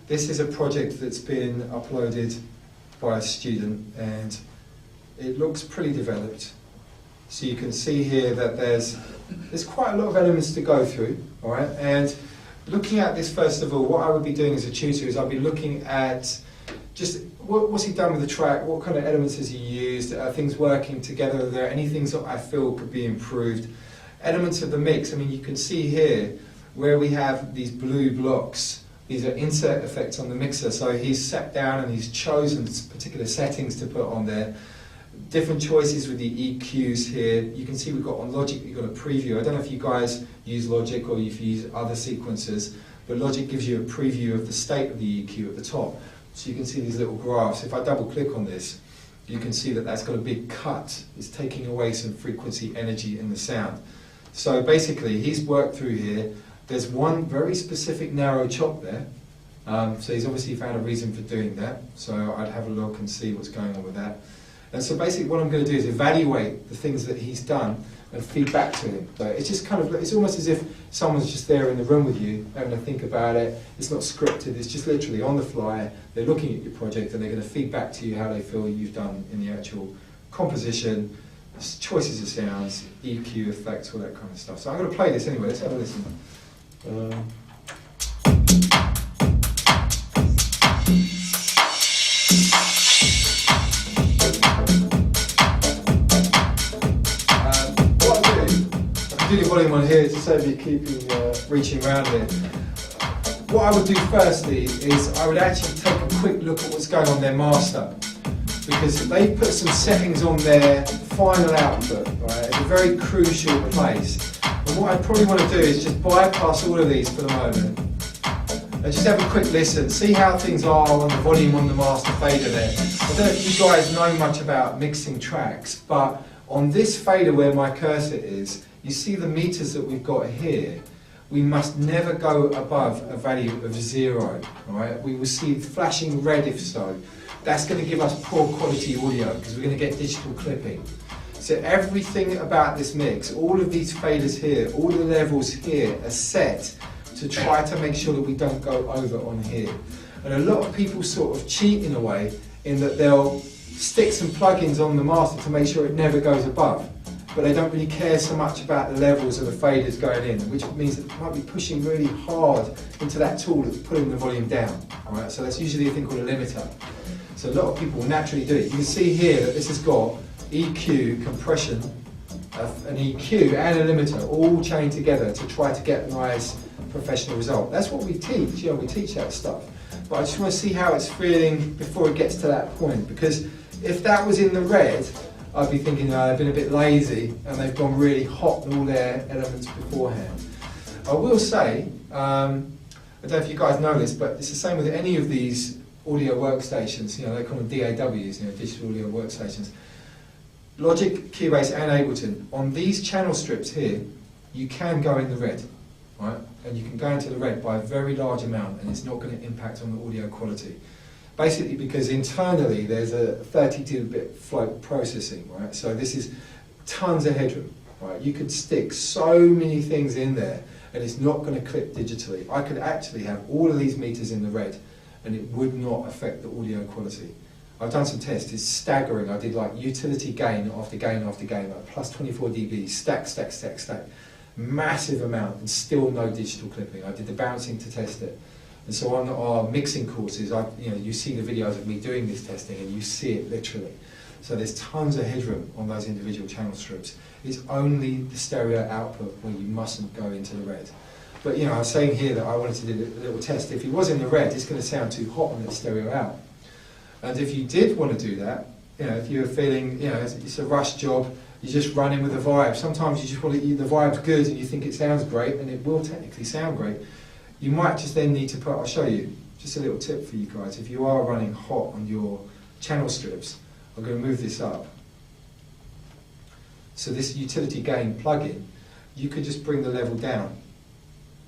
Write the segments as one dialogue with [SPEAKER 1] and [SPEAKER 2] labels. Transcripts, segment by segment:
[SPEAKER 1] This is a project that's been uploaded by a student and it looks pretty developed. So you can see here that there's quite a lot of elements to go through, all right? And looking at this, first of all, what I would be doing as a tutor is I'll be looking at just what's he done with the track, what kind of elements has he used, are things working together, are there any things that I feel could be improved? Elements of the mix, I mean, you can see here where we have these blue blocks. These are insert effects on the mixer, so he's sat down and he's chosen particular settings to put on there. Different choices with the EQs here. You can see we've got on Logic, we've got a preview. I don't know if you guys use Logic or if you use other sequencers, but Logic gives you a preview of the state of the EQ at the top. So you can see these little graphs. If I double click on this, you can see that that's got a big cut. It's taking away some frequency energy in the sound. So basically, he's worked through here. There's one very specific narrow chop there. So he's obviously found a reason for doing that. So I'd have a look and see what's going on with that. And so basically what I'm going to do is evaluate the things that he's done and feed back to him. So it's just kind of, it's almost as if someone's just there in the room with you, having to think about it. It's not scripted, it's just literally on the fly. They're looking at your project and they're going to feed back to you how they feel you've done in the actual composition, choices of sounds, EQ effects, all that kind of stuff. So I'm going to play this anyway, let's have a listen. Do the volume on here to save you keeping reaching around here. What I would do firstly is I would actually take a quick look at what's going on their master, because they put some settings on their final output, right? It's a very crucial place. And what I probably want to do is just bypass all of these for the moment and just have a quick listen, see how things are on the volume on the master fader there. I don't know if you guys know much about mixing tracks, but on this fader where my cursor is, you see the meters that we've got here. We must never go above a value of 0, right? We will see flashing red if so. That's going to give us poor quality audio because we're going to get digital clipping. So everything about this mix, all of these faders here, all the levels here are set to try to make sure that we don't go over on here. And a lot of people sort of cheat in a way in that they'll stick some plugins on the master to make sure it never goes above. But they don't really care so much about the levels of the faders going in, which means that they might be pushing really hard into that tool that's pulling the volume down. All right? So that's usually a thing called a limiter. So a lot of people will naturally do it. You can see here that this has got EQ, compression, an EQ and a limiter all chained together to try to get a nice professional result. That's what we teach, you know, we teach that stuff. But I just want to see how it's feeling before it gets to that point, because if that was in the red, I'd be thinking they've been a bit lazy and they've gone really hot on all their elements beforehand. I will say, I don't know if you guys know this, but it's the same with any of these audio workstations. You know, they call them DAWs, you know, digital audio workstations. Logic, Cubase and Ableton, on these channel strips here, you can go in the red, right? And you can go into the red by a very large amount and it's not going to impact on the audio quality. Basically because internally there's a 32-bit float processing, right? So this is tons of headroom, right? You could stick so many things in there and it's not going to clip digitally. I could actually have all of these meters in the red and it would not affect the audio quality. I've done some tests, it's staggering. I did like utility gain after gain after gain, like plus 24 dB, stack, stack, stack, stack. Massive amount and still no digital clipping. I did the bouncing to test it. And so on our mixing courses, you see the videos of me doing this testing and you see it literally. So there's tons of headroom on those individual channel strips. It's only the stereo output where you mustn't go into the red. But you know, I was saying here that I wanted to do a little test. If it was in the red, it's going to sound too hot on the stereo out. And if you did want to do that, you know, if you were feeling, you know, it's a rush job, you're just running with the vibe. Sometimes you just want to, the vibe's good and you think it sounds great, and it will technically sound great. You might just then need to put, I'll show you, just a little tip for you guys. If you are running hot on your channel strips, I'm going to move this up. So this utility gain plugin, you could just bring the level down.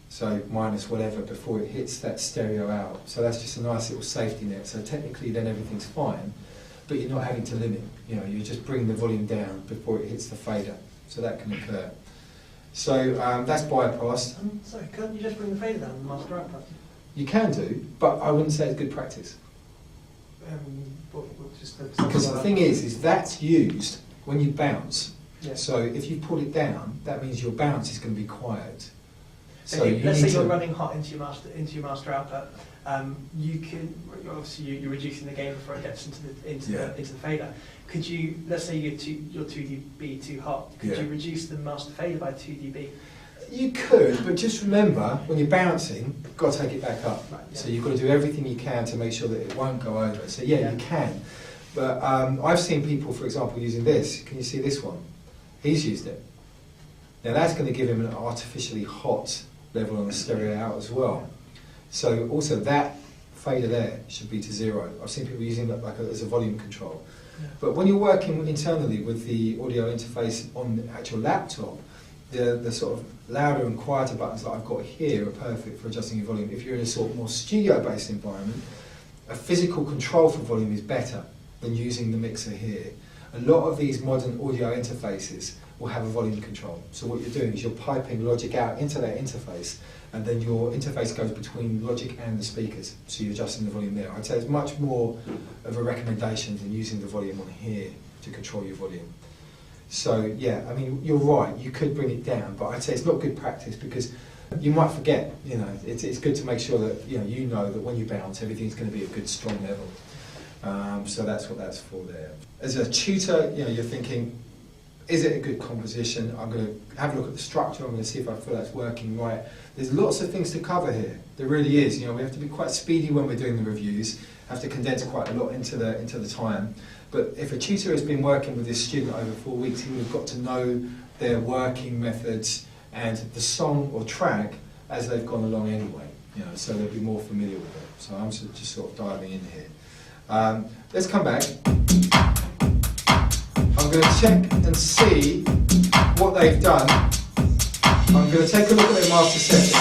[SPEAKER 1] So minus whatever before it hits that stereo out. So that's just a nice little safety net. So technically then everything's fine, but you're not having to limit. You know, you just bring the volume down before it hits the fader. So that can occur. So that's bypassed.
[SPEAKER 2] Sorry, can't you just bring the fader down and master output?
[SPEAKER 1] You can do, but I wouldn't say it's good practice. Because the thing is that's used when you bounce.
[SPEAKER 2] Yeah.
[SPEAKER 1] So if you pull it down, that means your bounce is going to be quiet. So
[SPEAKER 2] let's say you're running hot into your master output. You can obviously you're reducing the gain before it gets into the fader. Could you, let's say you're 2 dB too hot, could you reduce the master fader by 2 dB?
[SPEAKER 1] You could, but just remember when you're bouncing, you've got to take it back up.
[SPEAKER 2] Right, yeah.
[SPEAKER 1] So you've got to do everything you can to make sure that it won't go over. So you can. But I've seen people, for example, using this. Can you see this one? He's used it. Now that's going to give him an artificially hot level on the stereo out as well. So also that fader there should be to 0. I've seen people using that as a volume control. Yeah. But when you're working internally with the audio interface on the actual laptop, the sort of louder and quieter buttons that I've got here are perfect for adjusting your volume. If you're in a sort of more studio-based environment, a physical control for volume is better than using the mixer here. A lot of these modern audio interfaces will have a volume control. So what you're doing is you're piping logic out into that interface, and then your interface goes between logic and the speakers. So you're adjusting the volume there. I'd say it's much more of a recommendation than using the volume on here to control your volume. So yeah, I mean, you're right, you could bring it down, but I'd say it's not good practice because you might forget, you know, it's good to make sure that you know that when you bounce, everything's going to be a good strong level. So that's what that's for there. As a tutor, you're thinking, is it a good composition? I'm going to have a look at the structure, I'm going to see if I feel that's working right. There's lots of things to cover here, there really is. We have to be quite speedy when we're doing the reviews, have to condense quite a lot into the time. But if a tutor has been working with this student over 4 weeks, he would have got to know their working methods and the song or track as they've gone along anyway. So they'll be more familiar with it. So I'm just sort of diving in here. Let's come back. I'm going to check and see what they've done. I'm going to take a look at their master settings.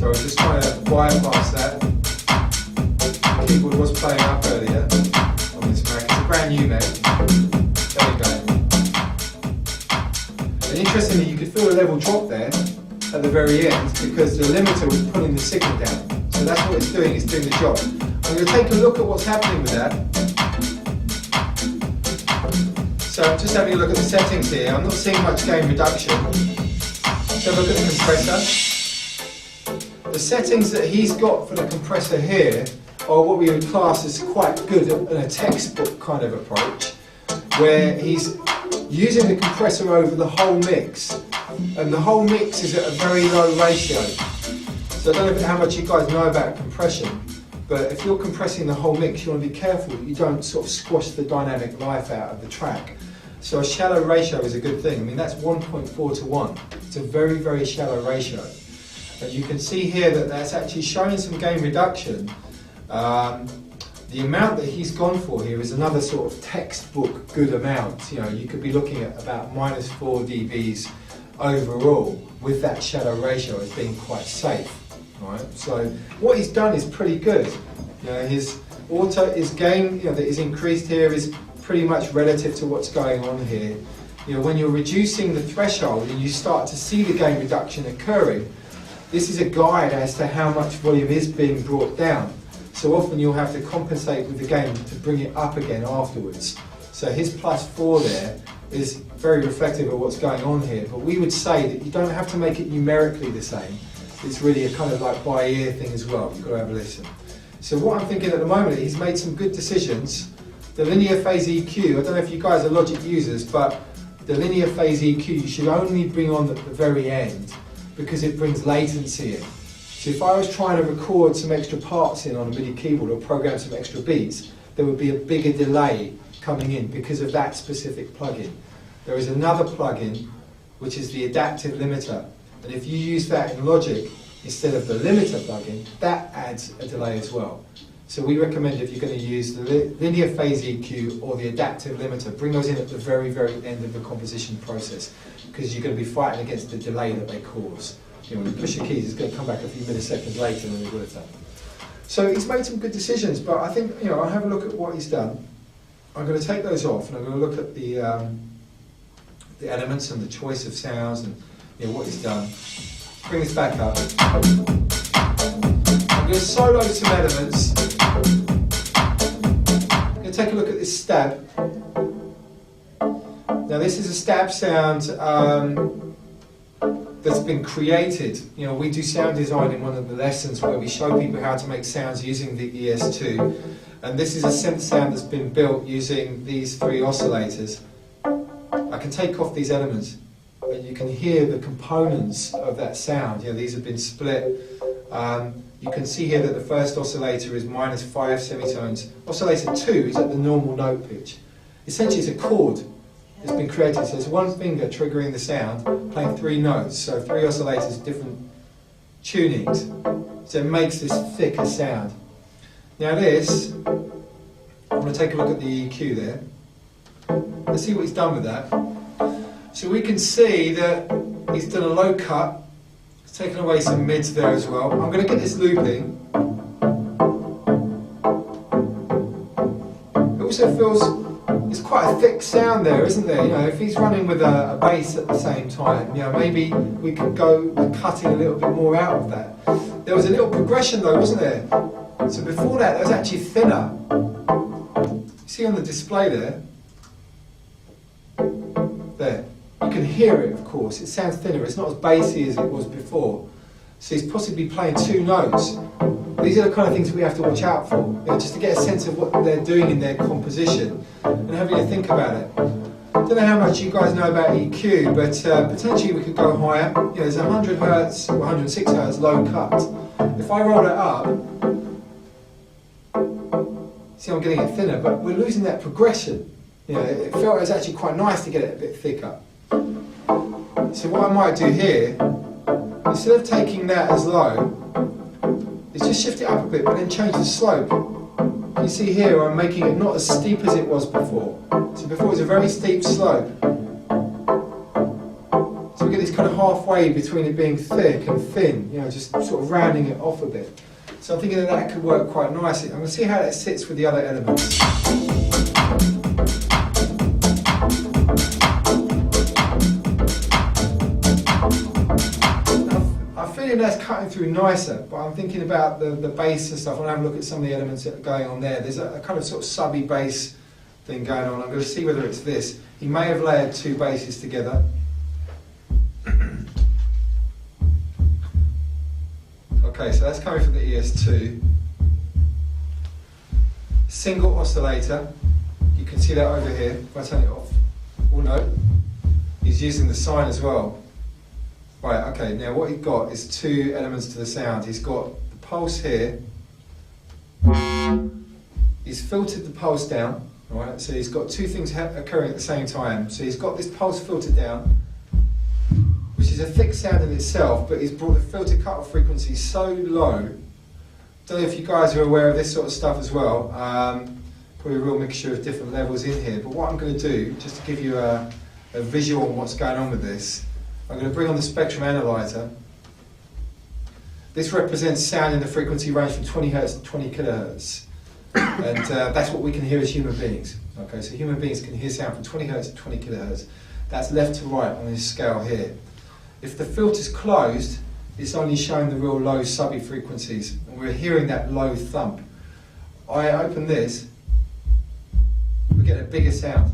[SPEAKER 1] So I'm just trying to bypass that. The keyboard was playing up earlier on this Mac. It's a brand new Mac. There we go. And interestingly, you could feel a level drop there at the very end because the limiter was pulling the signal down. So that's what it's doing, it's doing the job. I'm going to take a look at what's happening with that. So I'm just having a look at the settings here. I'm not seeing much gain reduction. Let's have a look at the compressor. The settings that he's got for the compressor here are what we would class as quite good in a textbook kind of approach, where he's using the compressor over the whole mix. And the whole mix is at a very low ratio. So I don't know how much you guys know about compression, but if you're compressing the whole mix, you want to be careful that you don't sort of squash the dynamic life out of the track. So a shallow ratio is a good thing. I mean, that's 1.4 to 1. It's a very, very shallow ratio. And you can see here that that's actually showing some gain reduction. The amount that he's gone for here is another sort of textbook good amount. You could be looking at about -4 dBs overall with that shallow ratio as being quite safe. Right? So what he's done is pretty good. His gain that is increased here is pretty much relative to what's going on here. When you're reducing the threshold and you start to see the gain reduction occurring, this is a guide as to how much volume is being brought down. So often you'll have to compensate with the gain to bring it up again afterwards. So his +4 there is very reflective of what's going on here. But we would say that you don't have to make it numerically the same. It's really a kind of like by ear thing as well. You've got to have a listen. So what I'm thinking at the moment, he's made some good decisions. The linear phase EQ, I don't know if you guys are Logic users, but the linear phase EQ you should only bring on at the very end because it brings latency in. So if I was trying to record some extra parts in on a MIDI keyboard or program some extra beats, there would be a bigger delay coming in because of that specific plugin. There is another plugin which is the adaptive limiter, and if you use that in Logic instead of the limiter plugin, that adds a delay as well. So we recommend if you're going to use the linear phase EQ or the adaptive limiter, bring those in at the very, very end of the composition process because you're going to be fighting against the delay that they cause. When you push your keys, it's going to come back a few milliseconds later than it would have done. So he's made some good decisions, but I think I'll have a look at what he's done. I'm going to take those off and I'm going to look at the elements and the choice of sounds and what he's done. bring this back up. I'm going to solo some elements. I'm going to take a look at this stab. Now this is a stab sound that's been created. You know, we do sound design in one of the lessons where we show people how to make sounds using the ES2, and this is a synth sound that's been built using these 3 oscillators. I can take off these elements and you can hear the components of that sound. You know, these have been split. You can see here that the first oscillator is -5 semitones. Oscillator 2 is at the normal note pitch. Essentially it's a chord that's been created, so it's one finger triggering the sound, playing 3 notes, so 3 oscillators, different tunings, so it makes this thicker sound. Now this, I'm going to take a look at the EQ there. Let's see what he's done with that. So we can see that he's done a low cut, he's taken away some mids there as well. I'm going to get this looping. It also feels, it's quite a thick sound there, isn't there? You know, if he's running with a bass at the same time, you know, maybe we could go with cutting a little bit more out of that. There was a little progression though, wasn't there? So before that, was actually thinner. You see on the display there? There. You can hear it, of course. It sounds thinner. It's not as bassy as it was before. So he's possibly playing 2 notes. These are the kind of things we have to watch out for, you know, just to get a sense of what they're doing in their composition and having to think about it. I don't know how much you guys know about EQ, but potentially we could go higher. You know, there's 100 Hz or 106 Hz low cut. If I roll it up, see I'm getting it thinner, but we're losing that progression. You know, it felt it was actually quite nice to get it a bit thicker. So what I might do here, instead of taking that as low, is just shift it up a bit, but then change the slope. You see here I'm making it not as steep as it was before. So before it was a very steep slope. So we get this kind of halfway between it being thick and thin, you know, just sort of rounding it off a bit. So I'm thinking that could work quite nicely. I'm going to see how that sits with the other elements. That's cutting through nicer, but I'm thinking about the bass and stuff. I want to have a look at some of the elements that are going on there. There's a kind of sort of subby bass thing going on. I'm going to see whether it's this. He may have layered 2 basses together. Okay, so that's coming from the ES2. Single oscillator. You can see that over here. If I turn it off. Oh no, he's using the sine as well. Right, okay, now what he's got is 2 elements to the sound. He's got the pulse here. He's filtered the pulse down, right? So he's got 2 things occurring at the same time. So he's got this pulse filtered down, which is a thick sound in itself, but he's brought the filter cutoff frequency so low. Don't know if you guys are aware of this sort of stuff as well. Probably a real mixture of different levels in here. But what I'm going to do, just to give you a visual on what's going on with this, I'm going to bring on the spectrum analyzer. This represents sound in the frequency range from 20 Hz to 20 kHz. And that's what we can hear as human beings. Okay, so human beings can hear sound from 20 Hz to 20 kHz. That's left to right on this scale here. If the filter's closed, it's only showing the real low subby frequencies. And we're hearing that low thump. I open this, we get a bigger sound.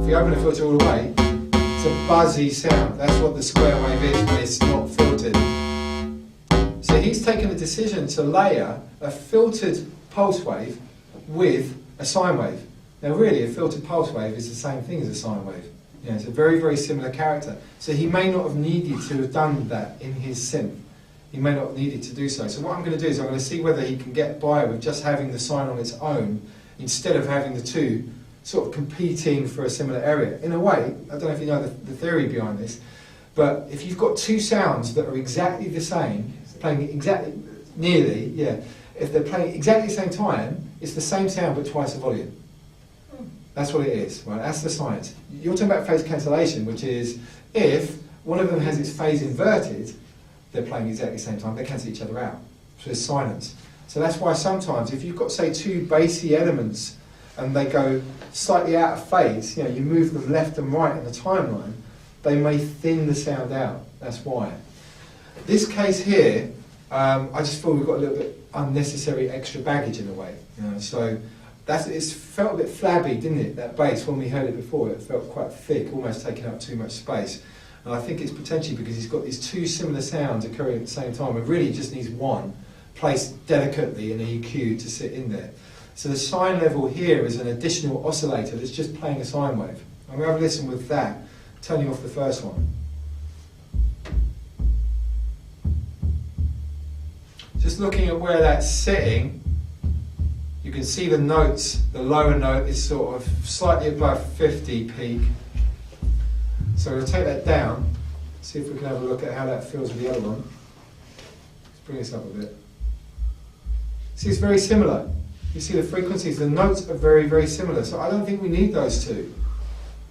[SPEAKER 1] If you open the filter all the way, it's a buzzy sound. That's what the square wave is when it's not filtered. So he's taken a decision to layer a filtered pulse wave with a sine wave. Now really, a filtered pulse wave is the same thing as a sine wave. You know, it's a very, very similar character. So he may not have needed to have done that in his synth. He may not have needed to do so. So what I'm going to do is I'm going to see whether he can get by with just having the sine on its own instead of having the 2 sort of competing for a similar area. In a way, I don't know if you know the theory behind this, but if you've got 2 sounds that are exactly the same, playing exactly, nearly, yeah, if they're playing exactly the same time, it's the same sound but twice the volume. That's what it is, right? That's the science. You're talking about phase cancellation, which is if one of them has its phase inverted, they're playing exactly the same time, they cancel each other out. So there's silence. So that's why sometimes if you've got, say, 2 bassy elements and they go slightly out of phase, you know, you move them left and right in the timeline, they may thin the sound out. That's why. This case here, I just feel we've got a little bit unnecessary extra baggage in a way. You know, so it's felt a bit flabby, didn't it? That bass, when we heard it before, it felt quite thick, almost taking up too much space. And I think it's potentially because he's got these two similar sounds occurring at the same time. It really just needs one placed delicately in an EQ to sit in there. So the sine level here is an additional oscillator that's just playing a sine wave. I'm going to have a listen with that, turning off the first one. Just looking at where that's sitting, you can see the notes, the lower note is sort of slightly above 50 peak. So we'll take that down, see if we can have a look at how that feels with the other one. Let's bring this up a bit. See, it's very similar. You see the frequencies, the notes are very, very similar. So I don't think we need those two.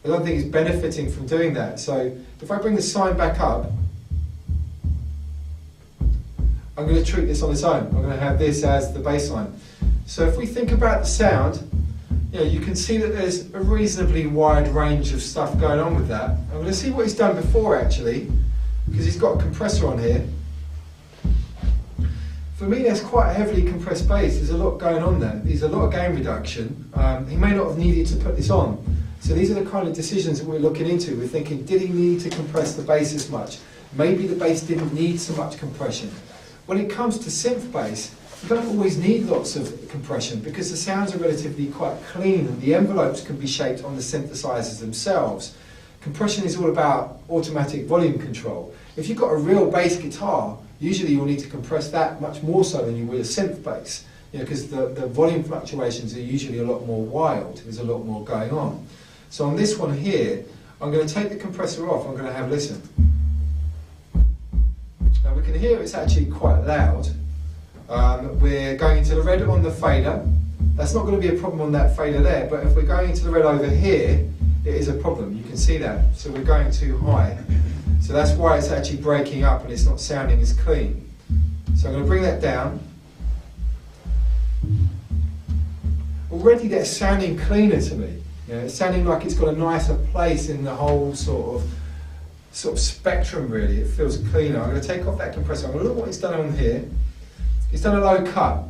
[SPEAKER 1] I don't think it's benefiting from doing that. So if I bring the sine back up, I'm going to treat this on its own. I'm going to have this as the bass line. So if we think about the sound, you know, you can see that there's a reasonably wide range of stuff going on with that. I'm going to see what he's done before actually, because he's got a compressor on here. For me, that's quite a heavily compressed bass. There's a lot going on there. There's a lot of gain reduction. He may not have needed to put this on. So these are the kind of decisions that we're looking into. We're thinking, did he need to compress the bass as much? Maybe the bass didn't need so much compression. When it comes to synth bass, you don't always need lots of compression because the sounds are relatively quite clean and the envelopes can be shaped on the synthesizers themselves. Compression is all about automatic volume control. If you've got a real bass guitar, usually you'll need to compress that much more so than you would a synth bass, you know, because the volume fluctuations are usually a lot more wild. There's a lot more going on. So on this one here, I'm going to take the compressor off. I'm going to have a listen. Now we can hear it's actually quite loud. We're going into the red on the fader. That's not going to be a problem on that fader there, but if we're going into the red over here, it is a problem. You can see that. So we're going too high. So that's why it's actually breaking up and it's not sounding as clean. So I'm going to bring that down. Already that's sounding cleaner to me. You know, it's sounding like it's got a nicer place in the whole sort of spectrum really. It feels cleaner. I'm going to take off that compressor. I'm going to look what it's done on here. It's done a low cut.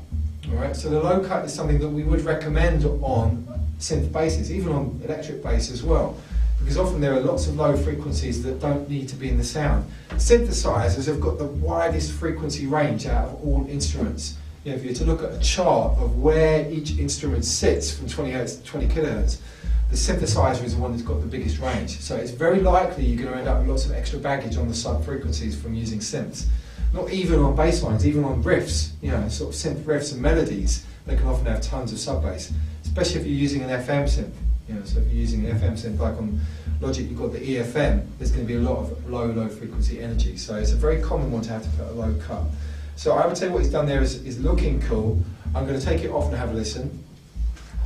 [SPEAKER 1] Alright, so the low cut is something that we would recommend on synth basses, even on electric bass as well. Because often there are lots of low frequencies that don't need to be in the sound. Synthesizers have got the widest frequency range out of all instruments. You know, if you were to look at a chart of where each instrument sits from 20 Hz to 20 kHz, the synthesizer is the one that's got the biggest range. So it's very likely you're going to end up with lots of extra baggage on the sub-frequencies from using synths. Not even on bass lines, even on riffs, you know, sort of synth riffs and melodies, they can often have tons of sub-bass, especially if you're using an FM synth. You know, so if you're using an FM synth, like on Logic, you've got the EFM, there's going to be a lot of low frequency energy. So it's a very common one to have to put a low cut. So I would say what he's done there is looking cool. I'm going to take it off and have a listen.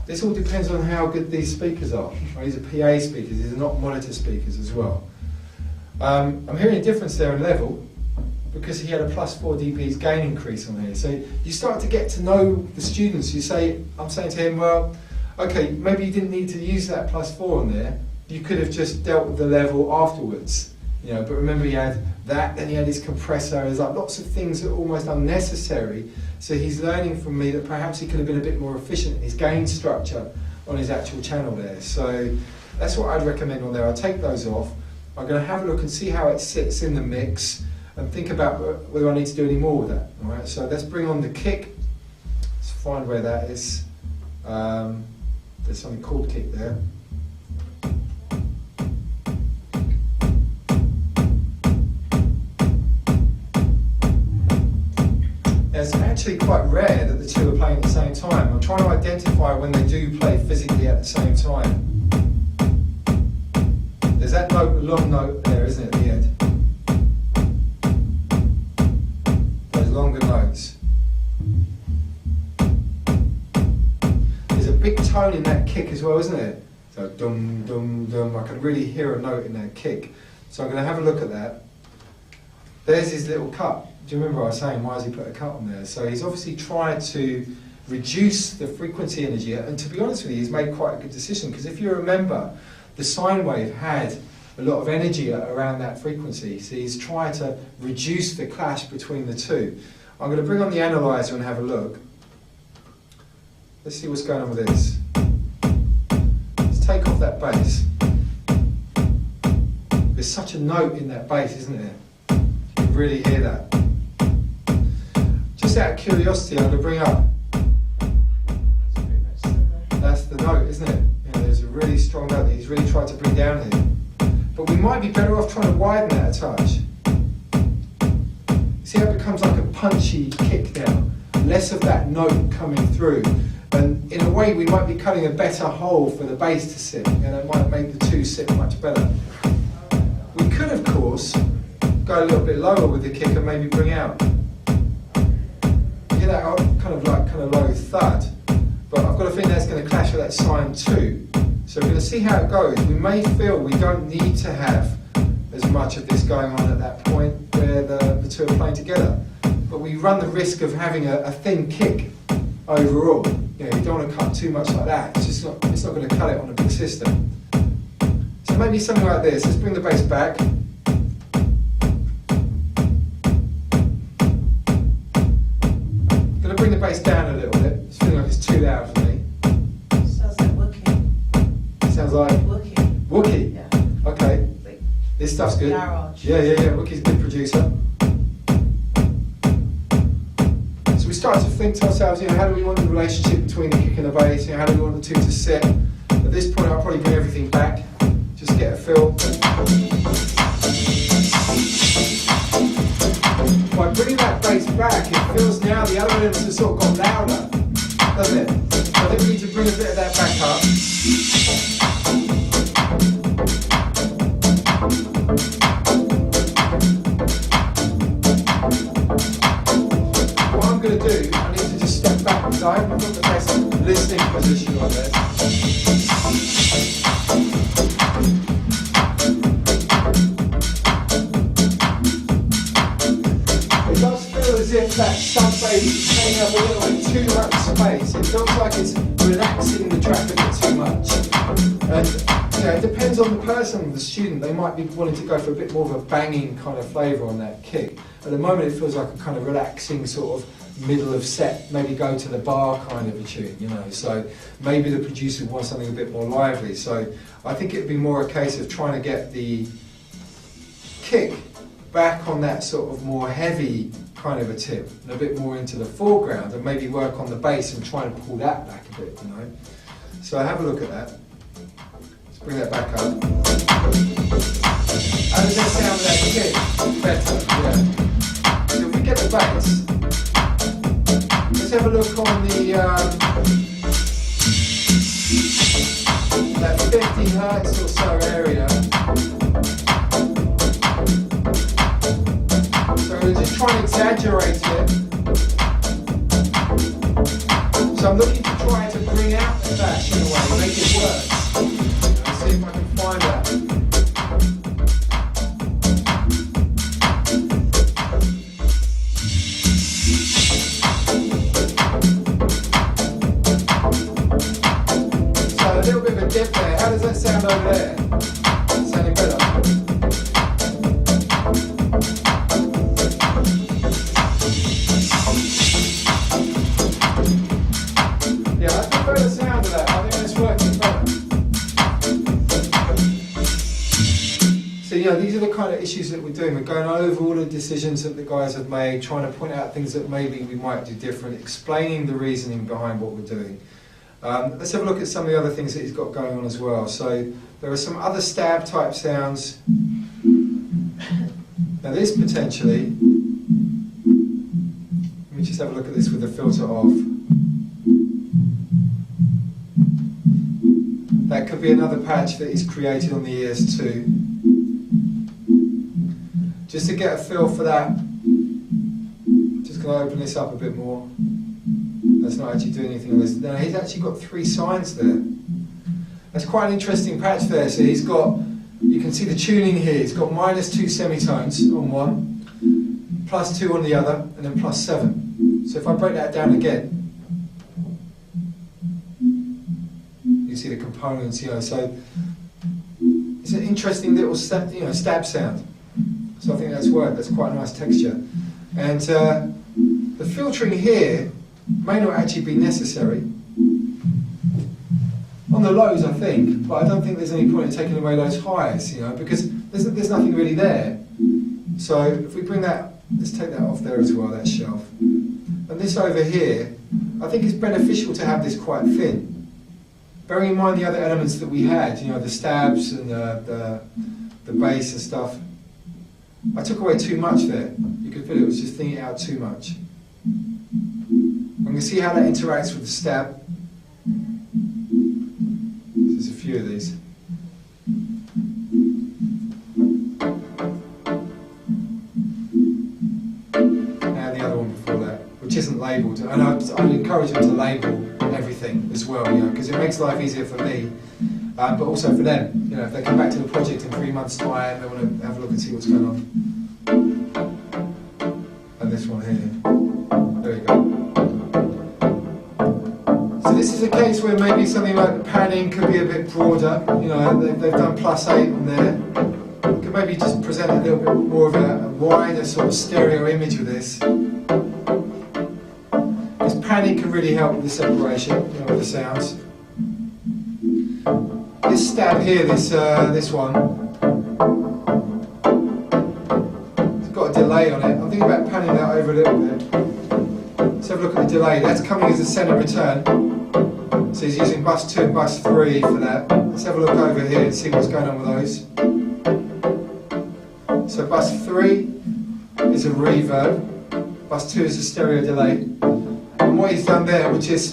[SPEAKER 1] This all depends on how good these speakers are. Right? These are PA speakers, these are not monitor speakers as well. I'm hearing a difference there in level because he had a plus 4 dBs gain increase on here. So you start to get to know the students. You say, I'm saying to him, well, okay, maybe you didn't need to use that plus 4 on there. You could have just dealt with the level afterwards. You know, but remember he had that, then he had his compressor, there's like lots of things that are almost unnecessary. So he's learning from me that perhaps he could have been a bit more efficient in his gain structure on his actual channel there. So that's what I'd recommend on there. I'll take those off. I'm going to have a look and see how it sits in the mix and think about whether I need to do any more with that. All right, so let's bring on the kick. Let's find where that is. There's something called kick there. It's actually quite rare that the two are playing at the same time. I'm trying to identify when they do play physically at the same time. There's that note, long note there, isn't it, at the end? Those longer notes. There's a big tone in that kick as well, isn't it? So dum dum dum. I can really hear a note in that kick. So I'm going to have a look at that. There's his little cut. Do you remember I was saying, why has he put a cut on there? So he's obviously tried to reduce the frequency energy. And to be honest with you, he's made quite a good decision, because if you remember, the sine wave had a lot of energy around that frequency, so he's trying to reduce the clash between the two. I'm going to bring on the analyzer and have a look. Let's see what's going on with this. Let's take off that bass. There's such a note in that bass, isn't there? You can really hear that. Just out of curiosity, I'm going to bring up. That's the note, isn't it? You know, there's a really strong note that he's really tried to bring down here. But we might be better off trying to widen that a touch. See how it becomes like a punchy kick now? Less of that note coming through. And in a way, we might be cutting a better hole for the bass to sit, and it might make the two sit much better. We could, of course, go a little bit lower with the kick and maybe bring out. You hear that kind of low thud, but I've got a feeling that's going to clash with that sine too. So we're going to see how it goes. We may feel we don't need to have as much of this going on at that point where the two are playing together, but we run the risk of having a thin kick overall. You know, you don't want to cut too much like that. It's not going to cut it on a big system. So maybe something like this. Let's bring the bass back. Going to bring the bass down a little bit. It's feeling like it's too loud for me.
[SPEAKER 3] Sounds like Wookiee.
[SPEAKER 1] Sounds like
[SPEAKER 3] Wookiee.
[SPEAKER 1] Wookiee.
[SPEAKER 3] Yeah.
[SPEAKER 1] Okay.
[SPEAKER 3] Like
[SPEAKER 1] This stuff's good.
[SPEAKER 3] garage.
[SPEAKER 1] Yeah. Wookiee's a good producer. So we start to think to ourselves, you know, how do we want the relationship between the kick and the bass? You know, how do we want the two to sit? At this point, I'll probably bring everything back, just get a feel. By bringing that bass back, it feels now the other elements have sort of got louder, doesn't it? So I think we need to bring a bit of that back up. What I'm going to do, I need to just step back because I haven't got the best listening position on this. It does feel as if that sub bass is taking up a little bit too much space. It feels like it's relaxing the track a bit too much. And you know, it depends on the person, the student. They might be wanting to go for a bit more of a banging kind of flavour on that kick. At the moment, it feels like a kind of relaxing sort of middle of set, maybe go to the bar kind of a tune, you know. So maybe the producer wants something a bit more lively. So I think it'd be more a case of trying to get the kick back on that sort of more heavy kind of a tip, and a bit more into the foreground, and maybe work on the bass and try and pull that back a bit, you know. So have a look at that. Let's bring that back up. How does that sound with that kick? Better, yeah. So if we get the bass, let's have a look on the that 50 hertz or so area. So we're just trying to exaggerate it. So I'm looking to try to bring out the bass in a way, make it worse. Let's see if I can find that. So a little bit of a dip there. How does that sound over there? Sounding better? Yeah, I prefer the sound of that. I think it's working better. So, you know, these are the kind of issues that we're doing. We're going over all the decisions that the guys have made, trying to point out things that maybe we might do different, explaining the reasoning behind what we're doing. Let's have a look at some of the other things that he's got going on as well. So there are some other stab type sounds. Now this potentially, let me just have a look at this with the filter off. That could be another patch that he's created on the ears too. Just to get a feel for that, just going to open this up a bit more. That's not actually doing anything on this. No, he's actually got 3 signs there. That's quite an interesting patch there. So he's got, you can see the tuning here. He's got -2 semitones on one, +2 on the other, and then +7. So if I break that down again, You see the components, so it's an interesting little stab sound. So I think that's worked. That's quite a nice texture. And the filtering here may not actually be necessary. On the lows, I think, but I don't think there's any point in taking away those highs, because there's nothing really there. So if we bring that, let's take that off there as well, that shelf. And this over here, I think it's beneficial to have this quite thin. Bearing in mind the other elements that we had, the stabs and the bass and stuff. I took away too much there. You could feel it was just thinning it out too much. I'm going to see how that interacts with the stab. There's a few of these. And the other one before that, which isn't labelled. And I'd encourage them to label everything as well, because it makes life easier for me, but also for them. If they come back to the project in 3 months' time, they want to have a look and see what's going on. And this one here. There you go. So this is a case where maybe something like the panning could be a bit broader. They've done +8 on there. You could maybe just present a little bit more of a wider sort of stereo image with this. This panning can really help with the separation, with the sounds. This stab here, this one, it's got a delay on it. I'm thinking about panning that over a little bit. Let's have a look at the delay. That's coming as a centre return. So he's using bus 2 and bus 3 for that. Let's have a look over here and see what's going on with those. So bus 3 is a reverb, bus 2 is a stereo delay. And what he's done there, which is,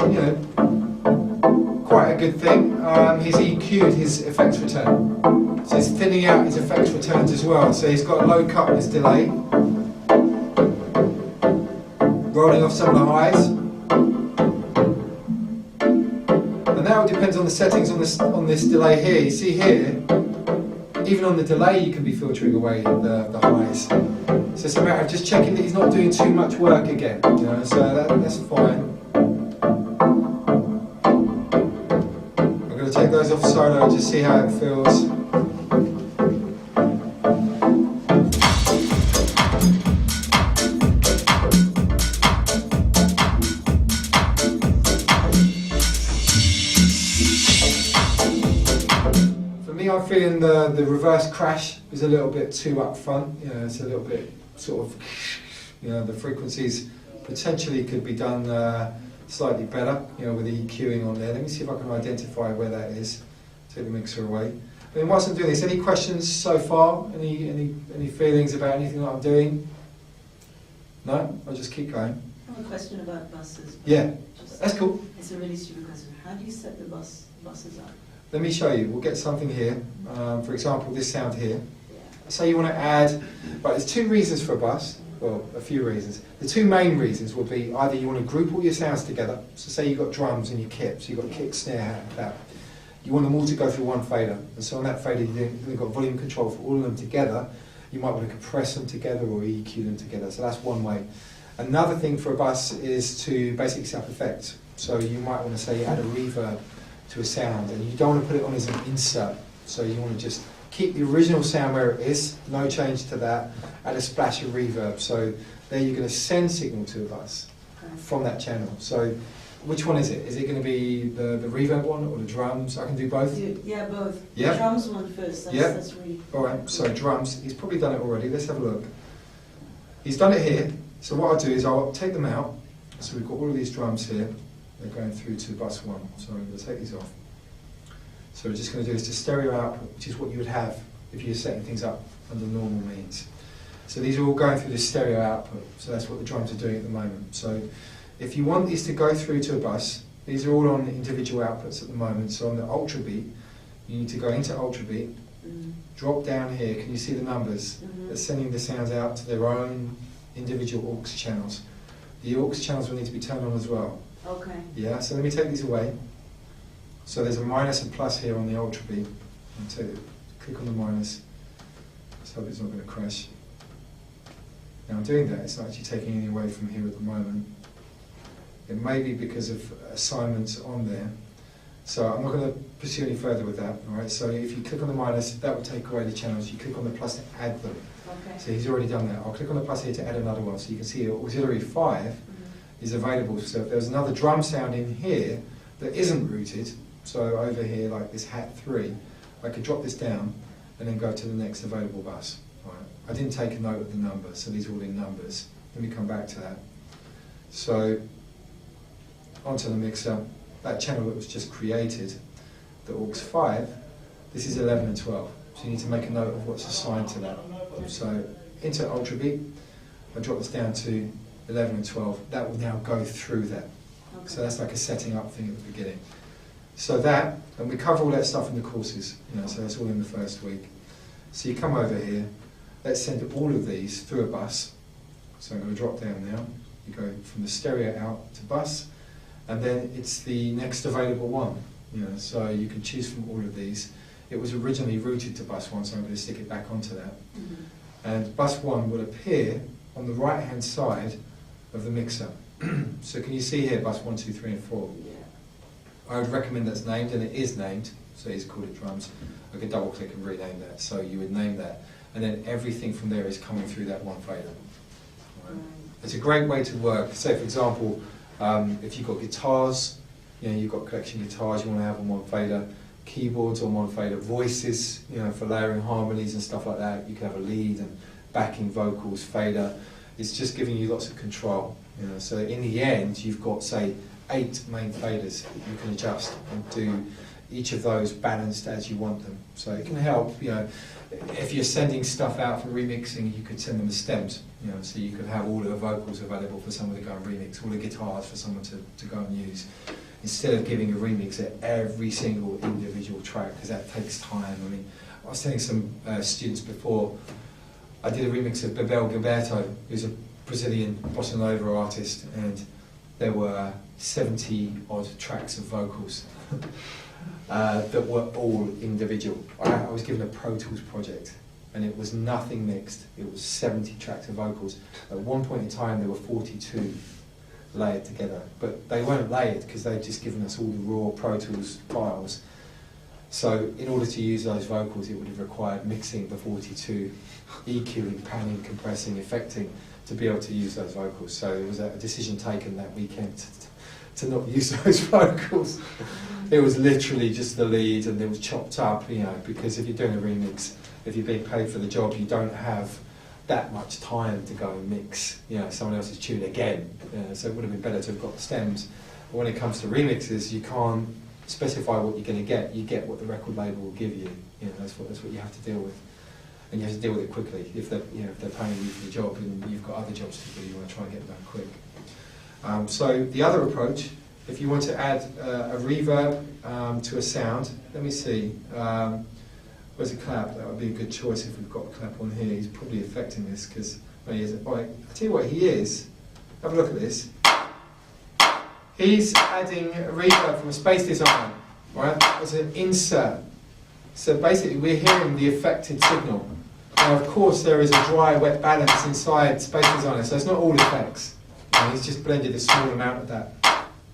[SPEAKER 1] quite a good thing, he's EQ'd his effects return. So he's thinning out his effects returns as well. So he's got a low cut in his delay, rolling off some of the highs. And that all depends on the settings on this delay here. You see here, even on the delay you can be filtering away the highs. So it's a matter of just checking that he's not doing too much work again. So that's fine. Take those off solo and just see how it feels. For me, I'm feeling the reverse crash is a little bit too up front. It's a little bit sort of, the frequencies potentially could be done slightly better, with the EQing on there. Let me see if I can identify where that is. Take the mixer away. But whilst I'm doing this, any questions so far? Any feelings about anything that I'm doing? No? I'll just keep going.
[SPEAKER 3] I have a question about buses.
[SPEAKER 1] Yeah, that's cool.
[SPEAKER 3] It's a really stupid question. How do you set the buses up?
[SPEAKER 1] Let me show you. We'll get something here. For example, this sound here.
[SPEAKER 3] Yeah.
[SPEAKER 1] Say you want to add, right, there's 2 reasons for a bus. Well, a few reasons. The 2 main reasons would be either you want to group all your sounds together, so say you've got drums and your kit, so you've got kick, snare, that. You want them all to go through one fader, and so on that fader you've got volume control for all of them together. You might want to compress them together or EQ them together, so that's one way. Another thing for a bus is to basically set up effects. So you might want to say add a reverb to a sound, and you don't want to put it on as an insert, so you want to just keep the original sound where it is, no change to that, add a splash of reverb. So there you're going to send signal to a bus from that channel. So which one is it? Is it going to be the reverb one or the drums? I can do both?
[SPEAKER 3] Yeah, both.
[SPEAKER 1] Yep.
[SPEAKER 3] The drums one first, that's really...
[SPEAKER 1] Alright, so drums, he's probably done it already. Let's have a look. He's done it here. So what I'll do is I'll take them out. So we've got all of these drums here. They're going through to bus 1. So I'm going to take these off. So we're just going to do is to stereo output, which is what you would have if you're setting things up under normal means. So these are all going through the stereo output, so that's what the drums are doing at the moment. So if you want these to go through to a bus, these are all on individual outputs at the moment. So on the ultra beat, you need to go into ultra beat, drop down here, can you see the numbers? They're sending the sounds out to their own individual aux channels. The aux channels will need to be turned on as well.
[SPEAKER 3] Okay.
[SPEAKER 1] Yeah, so let me take these away. So there's a minus and plus here on the ultra beat. Click on the minus. Let's hope it's not going to crash. Now I'm doing that, it's not actually taking any away from here at the moment. It may be because of assignments on there. So I'm not going to pursue any further with that. All right. So if you click on the minus, that will take away the channels. You click on the plus to add them.
[SPEAKER 3] Okay.
[SPEAKER 1] So he's already done that. I'll click on the plus here to add another one. So you can see auxiliary 5 is available. So if there's another drum sound in here that isn't routed, so over here like this hat 3, I could drop this down and then go to the next available bus. Right. I didn't take a note of the number, so these are all in numbers. Let me come back to that. So onto the mixer, that channel that was just created, the aux 5, this is 11 and 12. So you need to make a note of what's assigned to that. So into Ultra Beat, I drop this down to 11 and 12. That will now go through that.
[SPEAKER 3] Okay.
[SPEAKER 1] So that's like a setting up thing at the beginning. So that, and we cover all that stuff in the courses, so that's all in the first week. So you come over here, let's send all of these through a bus. So I'm going to drop down now. You go from the stereo out to bus, and then it's the next available one. So you can choose from all of these. It was originally routed to bus 1, so I'm going to stick it back onto that. And bus 1 will appear on the right hand side of the mixer. So can you see here bus 1, 2, 3 and 4?
[SPEAKER 3] Yeah.
[SPEAKER 1] I would recommend that's named, and it is named, so he's called it drums. I could double click and rename that, so you would name that. And then everything from there is coming through that one fader. Right. It's a great way to work. Say for example, if you've got guitars, you've got collection guitars you want to have on one fader, keyboards on one fader, voices, for layering harmonies and stuff like that. You can have a lead and backing vocals fader. It's just giving you lots of control. So in the end, you've got, say, 8 main faders that you can adjust and do each of those balanced as you want them. So it can help, if you're sending stuff out for remixing, you could send them as stems, so you could have all of the vocals available for someone to go and remix, all the guitars for someone to go and use, instead of giving a remix at every single individual track, because that takes time. I mean, I was telling some students before, I did a remix of Bebel Gilberto, who's a Brazilian bossa nova artist, and there were 70 odd tracks of vocals that were all individual. I was given a Pro Tools project, and it was nothing mixed. It was 70 tracks of vocals. At one point in time, there were 42 layered together, but they weren't layered because they'd just given us all the raw Pro Tools files. So in order to use those vocals, it would have required mixing the 42, EQing, panning, compressing, effecting, to be able to use those vocals. So it was a decision taken that weekend to not use those vocals. It was literally just the lead, and it was chopped up, because if you're doing a remix, if you're being paid for the job, you don't have that much time to go and mix someone else's tune again. So it would have been better to have got the stems. But when it comes to remixes, you can't specify what you're going to get. You get what the record label will give you. That's what you have to deal with. And you have to deal with it quickly. If they're paying you for the job and you've got other jobs to do, you want to try and get them done quick. So the other approach, if you want to add a reverb to a sound, let me see. Where's a clap? That would be a good choice if we've got a clap on here. He's probably affecting this because he isn't. Right, I'll tell you what he is. Have a look at this. He's adding a reverb from a Space Designer, right? As an insert. So basically we're hearing the affected signal. Now of course there is a dry wet balance inside Space Designer, so it's not all effects. He's just blended a small amount of that.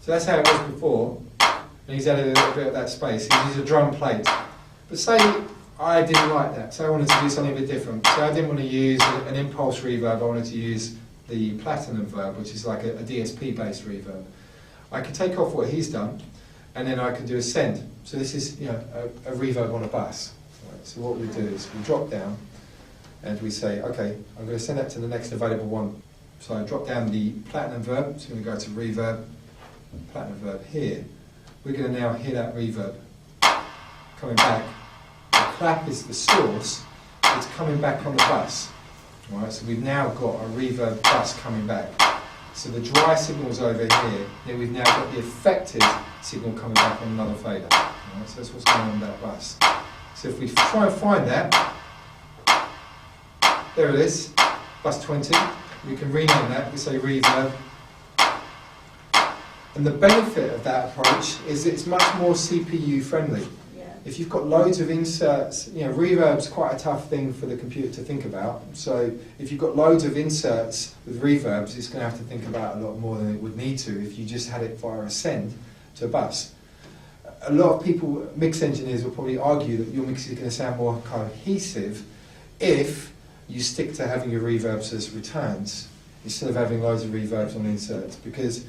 [SPEAKER 1] So that's how it was before, and he's added a little bit of that space. He uses a drum plate. But say I didn't like that, so I wanted to do something a bit different. So I didn't want to use an impulse reverb, I wanted to use the platinum verb, which is like a DSP based reverb. I could take off what he's done, and then I can do a send. So this is a reverb on a bus. Right, so what we do is we drop down, and we say, okay, I'm going to send that to the next available one. So I drop down the platinum verb, so we're going to go to reverb, platinum verb here. We're going to now hear that reverb coming back. The clap is the source, it's coming back on the bus. Right, so we've now got a reverb bus coming back. So the dry signal's over here, then we've now got the affected signal coming back on another fader. Right, so that's what's going on that bus. So if we try and find that, there it is, bus 20. We can rename that, we say reverb. And the benefit of that approach is it's much more CPU friendly.
[SPEAKER 3] Yeah.
[SPEAKER 1] If you've got loads of inserts, reverb's quite a tough thing for the computer to think about. So if you've got loads of inserts with reverbs, it's going to have to think about a lot more than it would need to if you just had it via a send to a bus. a lot of people, mix engineers will probably argue that your mix is going to sound more cohesive if you stick to having your reverbs as returns instead of having loads of reverbs on inserts, because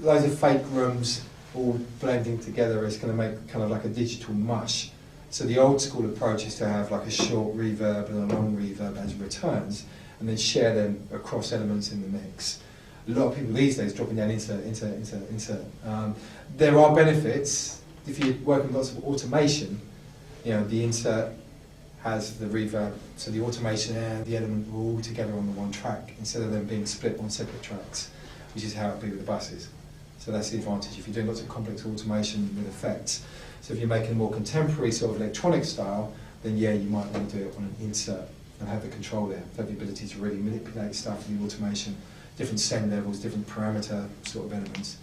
[SPEAKER 1] loads of fake rooms all blending together is going to make kind of like a digital mush. So the old school approach is to have like a short reverb and a long reverb as returns, and then share them across elements in the mix. A lot of people these days dropping down insert. There are benefits if you're working with lots of automation. You know, the insert has the reverb, so the automation and the element are all together on the one track instead of them being split on separate tracks, which is how it would be with the buses. So that's the advantage if you're doing lots of complex automation with effects. So if you're making a more contemporary sort of electronic style, then yeah, you might want to do it on an insert and have the control there, have the ability to really manipulate stuff in the automation, different send levels, different parameter sort of elements.